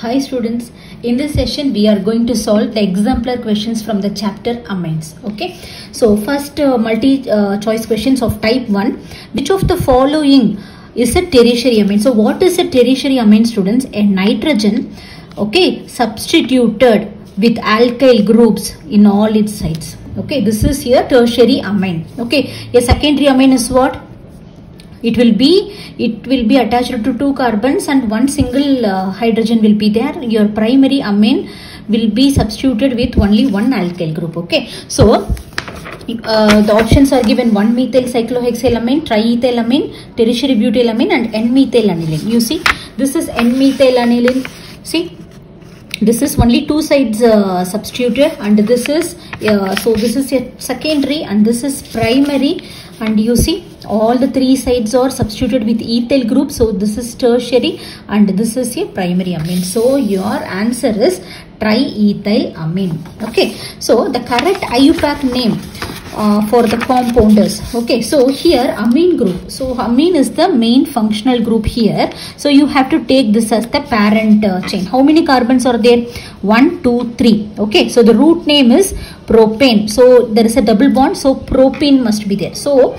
Hi students, in this session we are going to solve the exemplar questions from the chapter amines. Okay, so first multi-choice questions of type 1. Which of the following is a tertiary amine? So what is a tertiary amine, students? A nitrogen, okay, substituted with alkyl groups in all its sites. Okay, this is here tertiary amine. Okay, a secondary amine is what? It will be attached to two carbons and one single hydrogen will be there. Your primary amine will be substituted with only one alkyl group. Okay, so the options are given: 1-methyl cyclohexylamine, triethylamine, tertiary butylamine, and N-methyl aniline. You see, this is N-methyl aniline. See, this is only two sides substituted, and this is so this is a secondary and this is primary, and you see all the three sides are substituted with ethyl group. So this is tertiary and this is a primary amine. So your answer is triethyl amine. Okay, so the correct IUPAC name for the compounders. Okay, so here amine group. So amine is the main functional group here. So you have to take this as the parent chain. How many carbons are there? 1, 2, 3. Okay, so the root name is propane. So there is a double bond. So propane must be there. So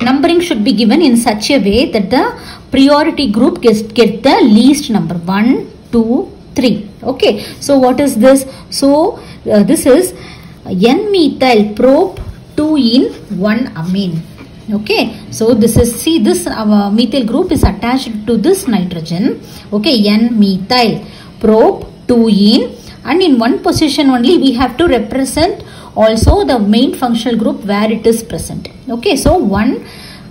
numbering should be given in such a way that the priority group get the least number. 1, 2, 3. Okay, so what is this? So this is N-methyl prop 2 in 1 amine. Okay, so this is, see, this methyl group is attached to this nitrogen. Okay, N-methyl prop 2 in, and in one position only we have to represent also the main functional group where it is present. Okay, so 1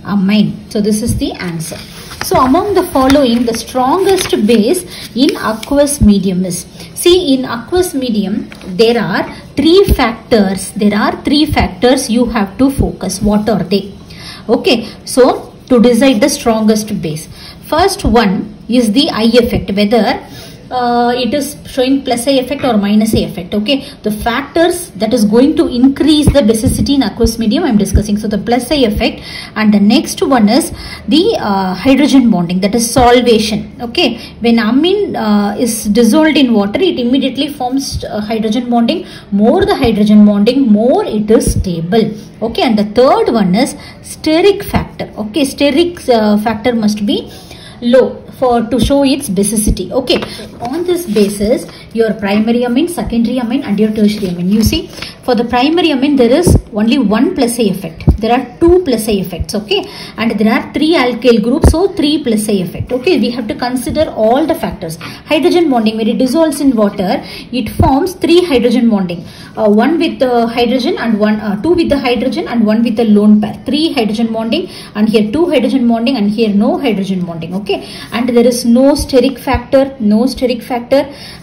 amine. So this is the answer. So among the following, the strongest base in aqueous medium is, see, in aqueous medium there are three factors. There are three factors you have to focus. What are they? Okay, so to decide the strongest base, first one is the I effect, whether it is showing plus I effect or minus I effect. Okay, the factors that is going to increase the basicity in aqueous medium I am discussing. So the plus I effect, and the next one is the hydrogen bonding, that is solvation. Okay, when amine is dissolved in water, it immediately forms hydrogen bonding. More the hydrogen bonding, more it is stable. Okay, and the third one is steric factor. Okay, steric factor must be low to show its basicity. Okay, on this basis your primary amine, secondary amine, and your tertiary amine. You see, for the primary amine there is only one plus I effect. There are two plus I effects. Okay, and there are three alkyl groups, so 3 plus I effect. Okay, we have to consider all the factors. Hydrogen bonding, when it dissolves in water, it forms 3 hydrogen bonding. One with the hydrogen and one, 2 with the hydrogen and 1 with the lone pair. 3 hydrogen bonding, and here 2 hydrogen bonding, and here no hydrogen bonding. Okay, and there is no steric factor,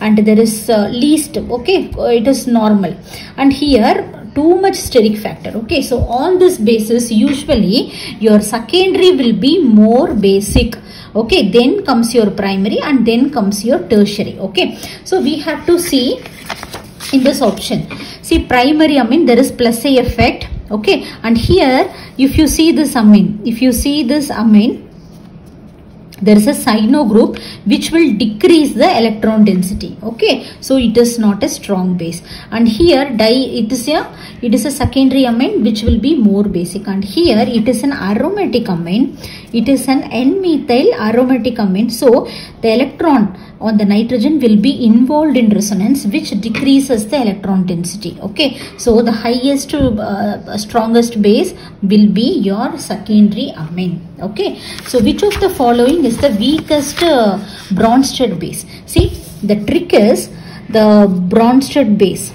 and there is least. Okay, it is normal, and here too much steric factor. Okay, so on this basis usually your secondary will be more basic. Okay, then comes your primary and then comes your tertiary. Okay, so we have to see in this option. See, primary amine, there is plus I effect. Okay, and here if you see this amine, there is a cyano group which will decrease the electron density. Okay, so it is not a strong base. And here it is a secondary amine which will be more basic. And here it is an aromatic amine. It is an N-methyl aromatic amine. So the electron on the nitrogen will be involved in resonance, which decreases the electron density. Okay, so the highest strongest base will be your secondary amine. Okay, so which of the following is the weakest Bronsted base? See, the trick is the Bronsted base.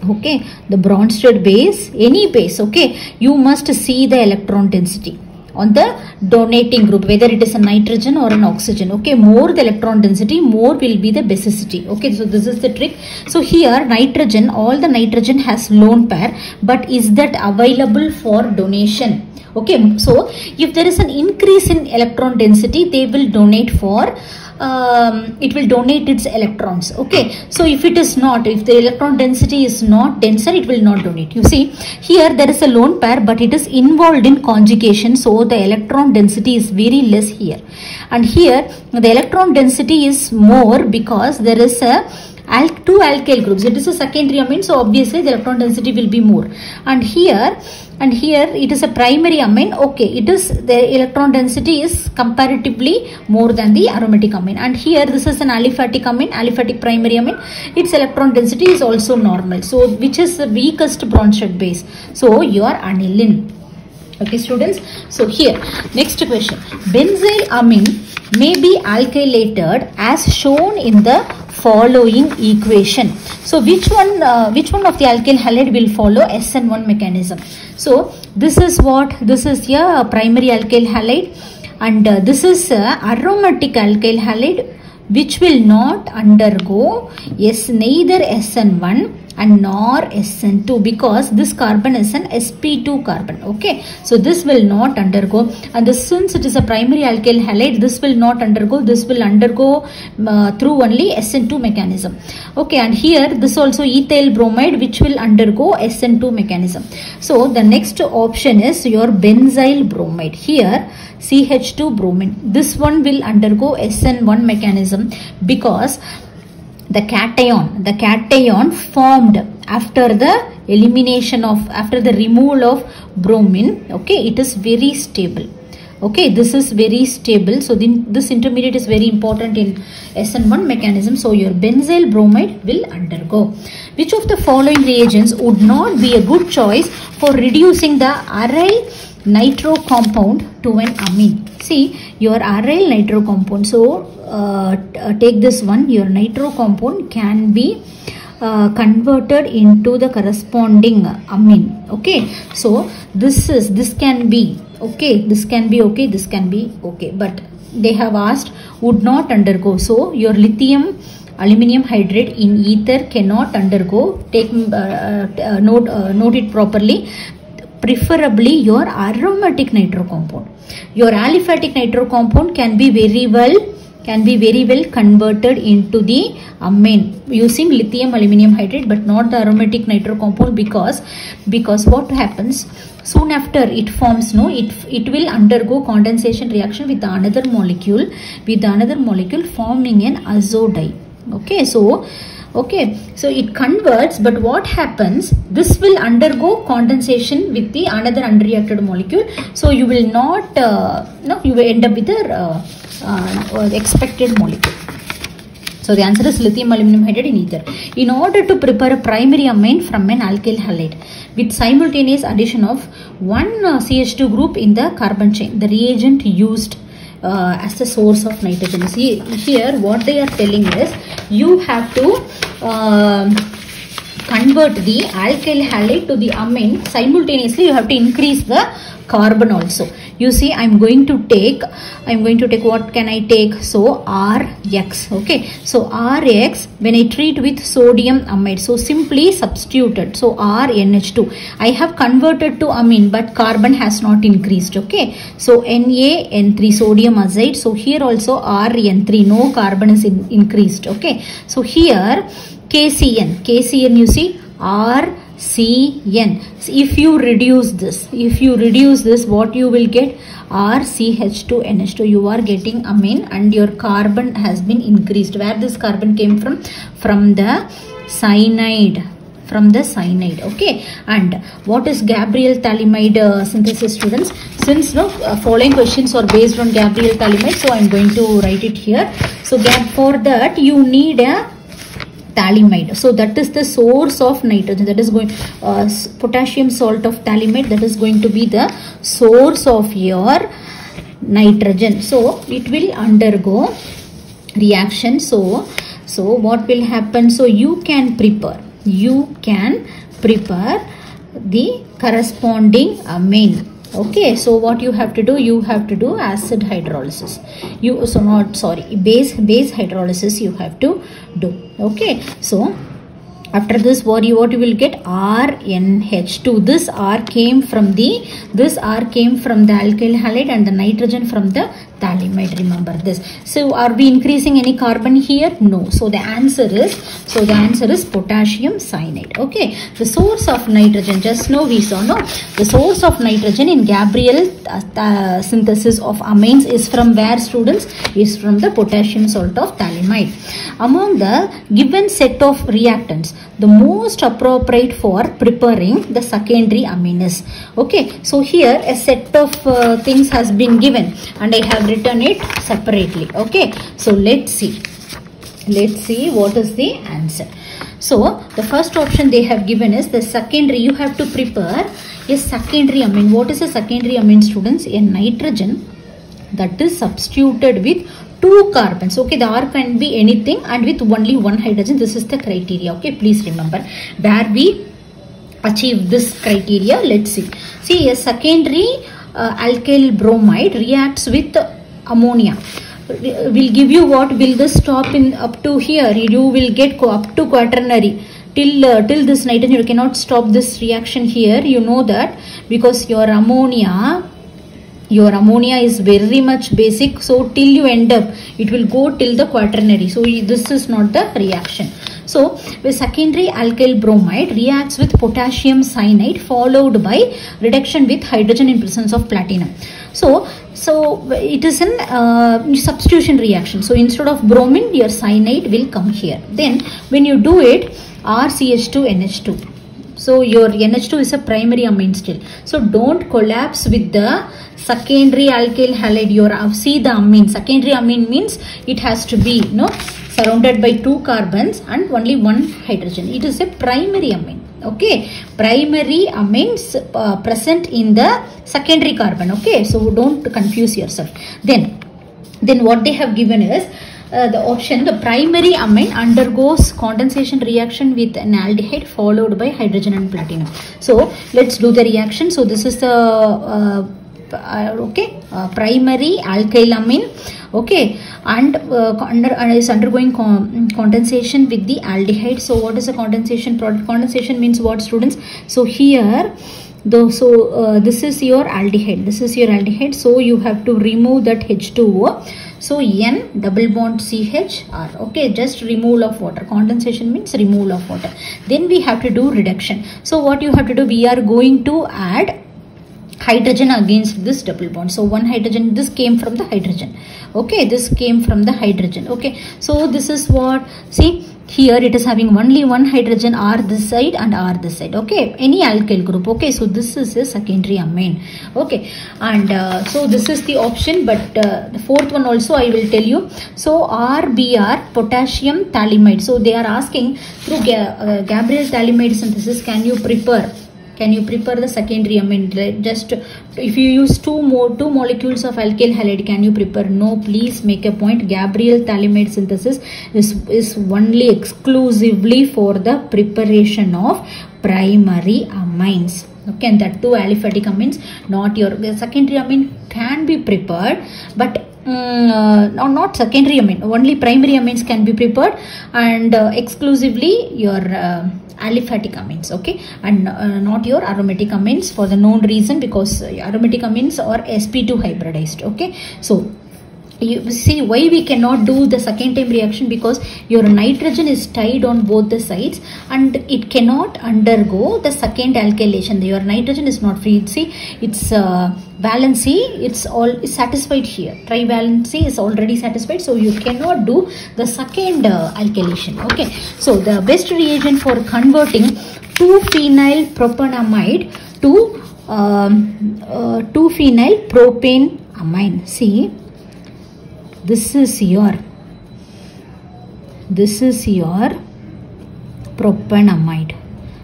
Okay, the Bronsted base, any base, okay, you must see the electron density on the donating group, whether it is a nitrogen or an oxygen. Okay, more the electron density, more will be the basicity. Okay, so this is the trick. So here nitrogen, all the nitrogen has lone pair, but is that available for donation? Okay, so if there is an increase in electron density, they will donate for it will donate its electrons. Okay, so if it is not, if the electron density is not denser, it will not donate. You see here there is a lone pair, but it is involved in conjugation, so the electron density is very less here, and here the electron density is more because there is a two alkyl groups. It is a secondary amine, so obviously the electron density will be more. And here it is a primary amine. Okay, it is the electron density is comparatively more than the aromatic amine. And here this is an aliphatic amine, aliphatic primary amine. Its electron density is also normal. So which is the weakest Bronsted base? So your aniline. Okay, students. So here, next question. Benzyl amine may be alkylated as shown in the following equation. So which one of the alkyl halide will follow SN1 mechanism? So this is what, this is a primary alkyl halide, and this is a aromatic alkyl halide which will not undergo neither SN1 and nor SN2, because this carbon is an sp2 carbon. Okay, so this will not undergo, and since it is a primary alkyl halide, this will not undergo, this will undergo through only SN2 mechanism. Okay, and here this also ethyl bromide which will undergo SN2 mechanism. So the next option is your benzyl bromide. Here CH2 bromine, this one will undergo SN1 mechanism because the cation formed after the elimination of, after the removal of bromine, okay, it is very stable. Okay, this is very stable. So this intermediate is very important in SN1 mechanism. So your benzyl bromide will undergo. Which of the following reagents would not be a good choice for reducing the aryl nitro compound to an amine? See, your aryl nitro compound. So take this one. Your nitro compound can be converted into the corresponding amine. Okay, so this can be okay, this can be okay, this can be okay, but they have asked would not undergo. So your lithium aluminum hydride in ether cannot undergo. Take note it properly. Preferably your aromatic nitro compound. Your aliphatic nitro compound can be very well converted into the amine using lithium aluminum hydride, but not the aromatic nitro compound, because what happens soon after it forms, it will undergo condensation reaction with another molecule forming an azodide. Okay, so it converts, but what happens, this will undergo condensation with the another unreacted molecule, so you will not you will end up with the expected molecule. So the answer is lithium aluminum hydride in ether. In order to prepare a primary amine from an alkyl halide with simultaneous addition of one CH2 group in the carbon chain, the reagent used as the source of nitrogen. See here what they are telling is you have to convert the alkyl halide to the amine simultaneously. You have to increase the carbon also. You see, I'm going to take what can I take? So Rx. Okay, so Rx, when I treat with sodium amide, so simply substituted, so RNH2, I have converted to amine, but carbon has not increased. Okay, so NaN3, sodium azide, so here also RN3, no carbon is increased. Okay, so here KCN, you see RCN. If you reduce this, what you will get? RCH2NH2. You are getting amine, and your carbon has been increased. Where this carbon came from? From the cyanide. Okay, and what is Gabriel thalamide synthesis, students? Since following questions are based on Gabriel thalamide, so I am going to write it here. So for that you need a thalamide. So that is the source of nitrogen. That is going potassium salt of thalamide. That is going to be the source of your nitrogen. So it will undergo reaction. So what will happen? So you can prepare the corresponding amine. Okay, so what you have to do? You have to do acid hydrolysis. Base hydrolysis you have to do. Okay, so After this, what you will get? RNH2. This R came from the alkyl halide and the nitrogen from the phthalimide. Remember this. So are we increasing any carbon here? No. So the answer is potassium cyanide. Okay. The source of nitrogen, just now we saw, no? The source of nitrogen in Gabriel synthesis of amines is from where, students? Is from the potassium salt of phthalimide. Among the given set of reactants, the most appropriate for preparing the secondary amine is. Okay. So here a set of things has been given and I have written it separately. Okay. So let's see what is the answer. So the first option they have given is the secondary. You have to prepare a secondary amine. What is a secondary amine, students? A nitrogen that is substituted with 2 carbons. Okay, the R can be anything and with only 1 hydrogen. This is the criteria. Okay, please remember where we achieve this criteria. Let's see. See, a secondary alkyl bromide reacts with ammonia. Will give you what? Will this stop in up to here? You will get up to quaternary. Till this nitrogen, you cannot stop this reaction here. You know that because your ammonia is very much basic. So till you end up, it will go till the quaternary. So this is not the reaction. So the secondary alkyl bromide reacts with potassium cyanide followed by reduction with hydrogen in presence of platinum. So it is an substitution reaction. So instead of bromine, your cyanide will come here. Then when you do it, RCH2NH2. So your NH2 is a primary amine still. So don't collapse with the secondary alkyl halide. See the amine. Secondary amine means it has to be surrounded by 2 carbons and only 1 hydrogen. It is a primary amine. Okay, primary amines present in the secondary carbon. Okay, so don't confuse yourself. Then what they have given is the option, the primary amine undergoes condensation reaction with an aldehyde followed by hydrogen and platinum. So let's do the reaction. So this is the primary alkyl amine. Okay, and is undergoing condensation with the aldehyde. So what is the condensation product? Condensation means what, students? So here this is your aldehyde. So you have to remove that H2O. So N double bond CHR. Okay, just removal of water. Condensation means removal of water. Then we have to do reduction. So what you have to do? We are going to add hydrogen against this double bond. So 1 hydrogen, this came from the hydrogen. Okay, this came from the hydrogen. Okay, so this is what, see here it is having only 1 hydrogen, R this side and R this side. Okay, any alkyl group. Okay, so this is a secondary amine. Okay, and so this is the option, but the fourth one also I will tell you. So RBR, potassium phthalimide. So they are asking through Gabriel phthalimide synthesis, can you prepare the secondary amine? Just if you use two molecules of alkyl halide, can you prepare? No, please make a point. Gabriel phthalimide synthesis is only exclusively for the preparation of primary amines. Okay, and that too aliphatic amines, not your secondary amine can be prepared, but not secondary amine, only primary amines can be prepared, and exclusively your aliphatic amines. Okay, and not your aromatic amines for the known reason, because aromatic amines are sp2 hybridized. Okay, so you see why we cannot do the second time reaction, because your nitrogen is tied on both the sides and it cannot undergo the second alkylation. Your nitrogen is not free. See, its valency, it's satisfied here. Trivalency is already satisfied, so you cannot do the second alkylation. Okay, so the best reagent for converting 2-phenyl propanamide to 2-phenyl propane amine. See, this is your propanamide.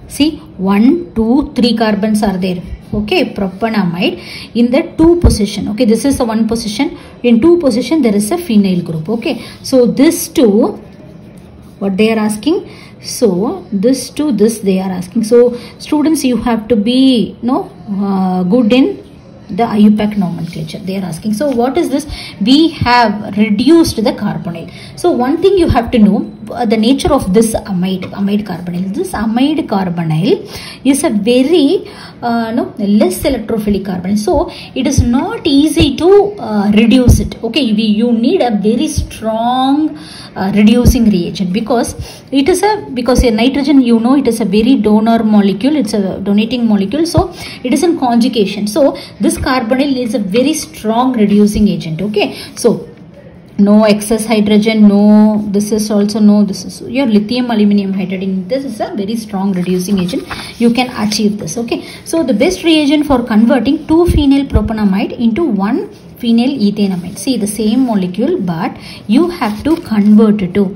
See, 1, 2, 3 carbons are there. Okay, propanamide in the 2 position. Okay, this is the 1 position. In 2 position there is a phenyl group. Okay, so this to what they are asking. So this to this they are asking. So students, you have to be good in The IUPAC nomenclature they are asking. So what is this? We have reduced the carbonyl. So one thing you have to know, the nature of this amide carbonyl. This amide carbonyl is a very less electrophilic carbonyl. So it is not easy to reduce it. Okay, you need a very strong reducing reagent, because it is a nitrogen, it is a very donor molecule, it's a donating molecule, so it is in conjugation. So this carbonyl is a very strong reducing agent. Okay, so no excess hydrogen, no, this is also no, this is your lithium aluminum hydride. This is a very strong reducing agent. You can achieve this. Okay, so the best reagent for converting 2-phenyl propanamide into 1-phenyl ethanamide. See, the same molecule, but you have to convert it to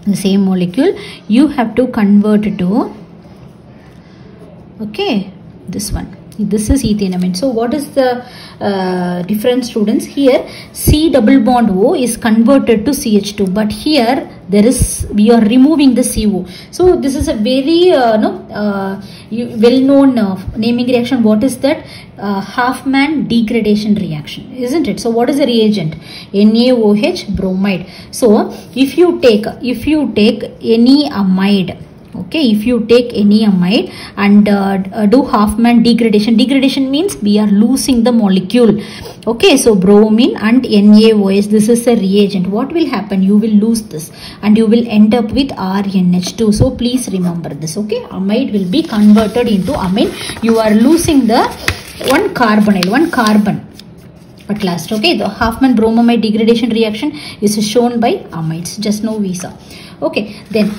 the same molecule. You have to convert it to, okay, this one. This is ethanamide. So what is the difference, students? Here C double bond O is converted to CH2, but here we are removing the CO. So this is a very well-known naming reaction. What is that? Hoffman degradation reaction, isn't it? So what is the reagent? NaOH bromide. So if you take any amide, okay, if you take any amide and do Hoffman degradation means we are losing the molecule. Okay, so bromine and NaOH, this is a reagent. What will happen? You will lose this and you will end up with RNH2. So please remember this. Okay, amide will be converted into amine. You are losing the one carbon at last. Okay, the Hoffman bromamide degradation reaction is shown by amides. Just now we saw. Okay, then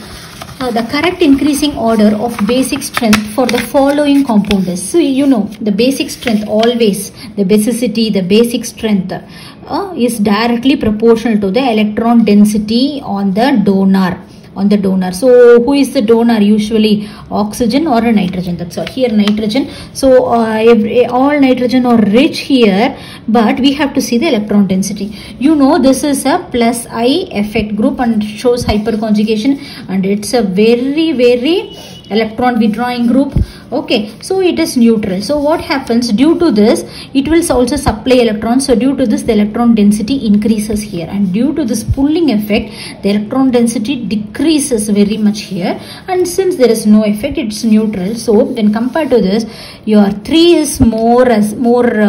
the correct increasing order of basic strength for the following compound is, so the basic strength, always the basicity, the basic strength is directly proportional to the electron density on the donor. So who is the donor? Usually oxygen or a nitrogen. That's all. Here nitrogen. So all nitrogen are rich here, but we have to see the electron density. This is a plus I effect group and shows hyperconjugation, and it's a very, very electron withdrawing group. Okay, so it is neutral. So what happens? Due to this, it will also supply electrons. So due to this, the electron density increases here, and due to this pulling effect, the electron density decreases very much here. And since there is no effect, it's neutral. So when compared to this, your 3 is more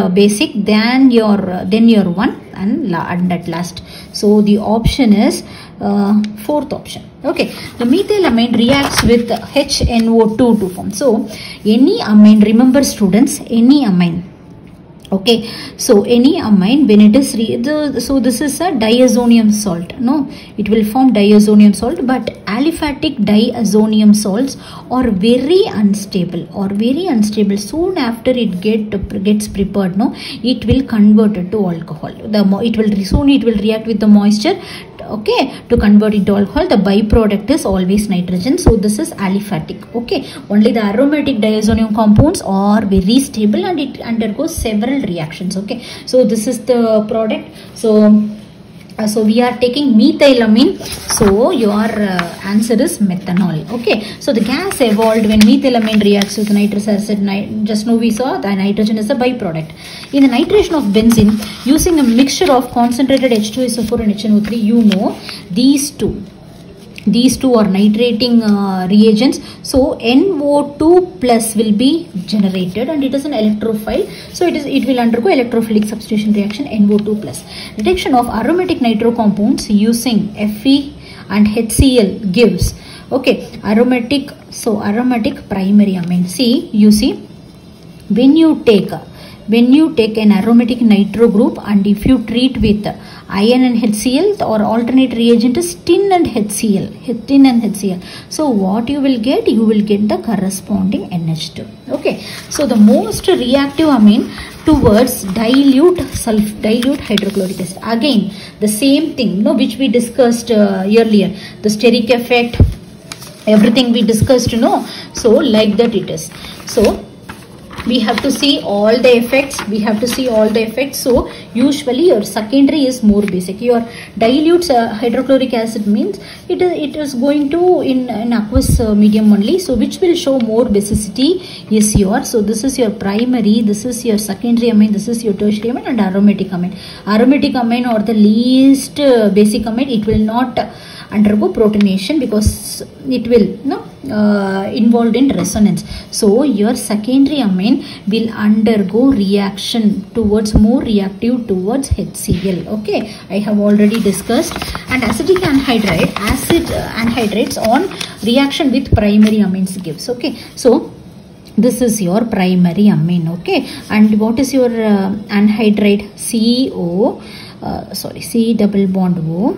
basic than your 1 and at last. So the option is fourth option. Okay, the methylamine reacts with HNO2 to form. So any amine, remember students, any amine. Okay, so any amine, when it is so this is a diazonium salt. No, it will form diazonium salt, but aliphatic diazonium salts are very unstable. Soon after it gets prepared, no, it will convert it to alcohol. It will react with the moisture, okay, to convert into alcohol. The byproduct is always nitrogen. So this is aliphatic. Okay, only the aromatic diazonium compounds are very stable and it undergoes several reactions. Okay, so this is the product. So we are taking methylamine. So your answer is methanol. Okay, so the gas evolved when methylamine reacts with nitrous acid. Just now we saw that nitrogen is a byproduct. In the nitration of benzene, using a mixture of concentrated H2SO4 and HNO3, these two are nitrating reagents. So NO2 plus will be generated, and it is an electrophile. So it will undergo electrophilic substitution reaction, NO2 plus. Detection of aromatic nitro compounds using Fe and HCl gives, okay, aromatic primary amine. See, you see, when you take an aromatic nitro group and if you treat with iron and HCl, or alternate reagent is tin and HCl. So what you will get? You will get the corresponding NH2. Okay, so the most reactive amine towards dilute hydrochloric acid. Again, the same thing, which we discussed earlier. The steric effect, everything we discussed, So like that it is. So we have to see all the effects. So usually your secondary is more basic. Your dilute hydrochloric acid means it is going to in aqueous medium only, so which will show more basicity is your, so this is your primary, this is your secondary amine, this is your tertiary amine, and aromatic amine. Aromatic amine or the least basic amine, it will not undergo protonation because it will involved in resonance. So your secondary amine will undergo reaction towards more reactive towards HCl. Okay, I have already discussed. And acidic anhydride, anhydrates on reaction with primary amines gives. Okay, so this is your primary amine. Okay, and what is your anhydride? C double bond O.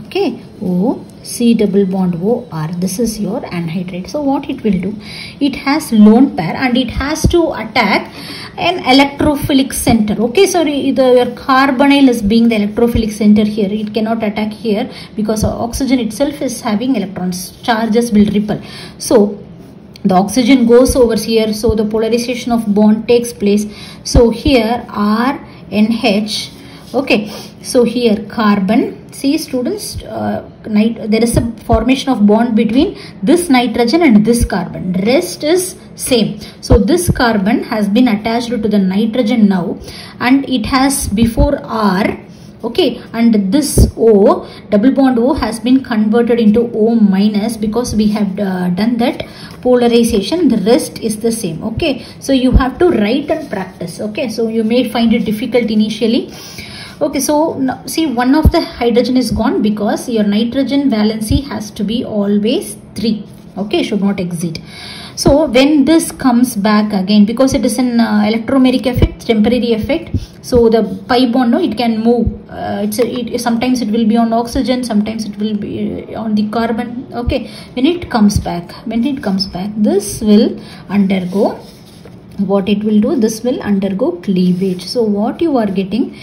Okay, O, C double bond O, R. This is your anhydride. So what it will do? It has lone pair and it has to attack an electrophilic center. Okay, so your carbonyl is being the electrophilic center here. It cannot attack here because oxygen itself is having electrons. Charges will repel. So the oxygen goes over here. So the polarization of bond takes place. So here R, NH. Okay, so here carbon. See students, there is a formation of bond between this nitrogen and this carbon. Rest is same. So this carbon has been attached to the nitrogen now, and it has before R. Okay, and this O, double bond O, has been converted into O minus because we have done that polarization. The rest is the same. Okay, so you have to write and practice. Okay, so you may find it difficult initially. Okay, so now, see, one of the hydrogen is gone because your nitrogen valency has to be always 3. Okay, should not exceed. So when this comes back again, because it is an electromeric effect, temporary effect, so the pi bond, no, it can move. Sometimes it will be on oxygen, sometimes it will be on the carbon. Okay, when it comes back, this will undergo, what it will do, this will undergo cleavage. So what you are getting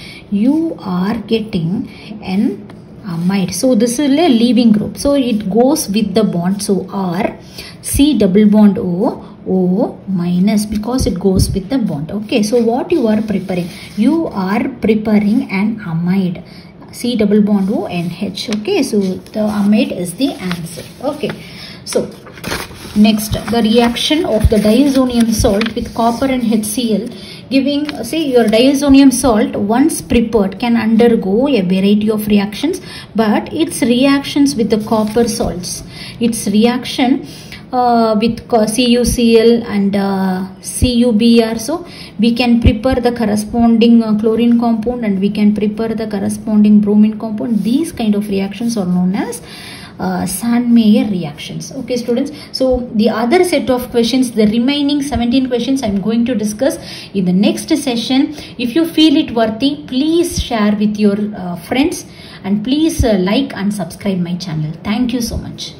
an amide. So this is a leaving group, so it goes with the bond. So R, C double bond O minus, because it goes with the bond. Okay, so what you are preparing? You are preparing an amide, C double bond O NH. Okay, so the amide is the answer. Okay, so next, the reaction of the diazonium salt with copper and HCl, giving, say, your diazonium salt once prepared can undergo a variety of reactions, but its reactions with the copper salts, its reaction with CuCl and CuBr, so we can prepare the corresponding chlorine compound and we can prepare the corresponding bromine compound. These kind of reactions are known as Sandmeyer reactions. Okay students, so the other set of questions, the remaining 17 questions, I am going to discuss in the next session. If you feel it worthy, please share with your friends, and please like and subscribe my channel. Thank you so much.